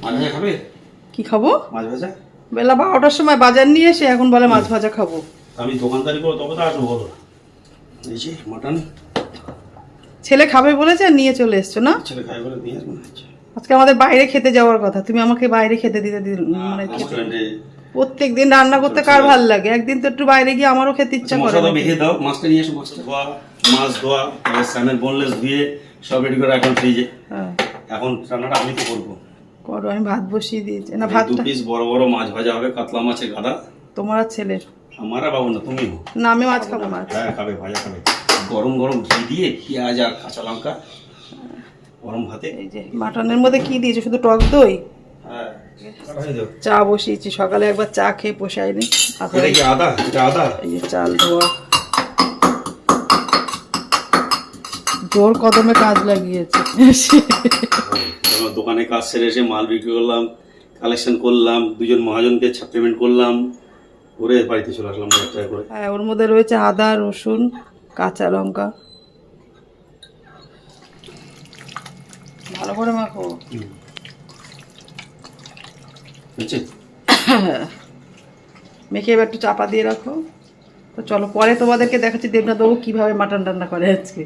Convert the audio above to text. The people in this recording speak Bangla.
খাবে? কি খাবো? মাছ ভাজা। বেলা 12টার সময় বাজার নিয়ে এসে এখন বলে মাছ ভাজা খাবো। আমি দোকানদারি করবো তবে তো আসবো, বলো। এই যে মাটন ছেলে খাবে বলেছে আর নিয়ে চলে এসছো না? ছেলে খাই বলে নিয়ে আসবো না। আজকে আমাদের বাইরে খেতে যাওয়ার কথা, তুমি আমাকে বাইরে খেতে দিতে মানে রেস্টুরেন্টে প্রত্যেক দিন রান্না করতে কার ভাল লাগে? একদিন তো একটু বাইরে গিয়ে আমারও খেতে ইচ্ছা করে। মশলা মেখে দাও, মাছটা নিয়ে এসো। মাছটা ধোয়া, মাছ ধোয়া, স্যামের বোনলেস ধুয়ে সব রেডি করে রাখলাম ফ্রিজে। হ্যাঁ এখন রান্নাটা আমি তো করবো। করো, আমি ভাত বসিয়ে দিয়েছি। না ভাত 2 পিস বড় বড় মাছ ভাজা হবে, কাতলা মাছের গাদা। তোমার আর ছেলের? আমার আর বাবু না, তুমি। না আমি মাছ খাবো। মাছ হ্যাঁ খাবে, ভাজা খাবে। গরম গরম ঘি দিয়ে পেঁয়াজ আর কাঁচা লঙ্কা গরম ভাতে। এই যে মাটনের মধ্যে কি দিয়েছো? শুধু টক দই? হ্যাঁ, চা বসিয়েছি, সকালে একবার চা খেয়ে পোষায়নি। এটা কি আদা? এটা আদা। এই যে চাল ধোয়া, জোর কদমে কাজ লাগিয়েছে। আমার দোকানে কাজ সেরে এসে মাল বিক্রি করলাম, কালেকশন করলাম, 2জন মহাজনকে পেমেন্ট করলাম, করে বাড়িতে চলে আসলাম 1,000 টাকা করে। হ্যাঁ ওর মধ্যে রয়েছে আদা, রসুন, কাঁচা লঙ্কা। ভালো করে মাখো। বুঝছি? মেখে এবার একটু চাপা দিয়ে রাখো। তো চলো পরে তোমাদেরকে দেখাচ্ছি দেবনাথ বাবু কিভাবে মাটন রান্না করে আজকে।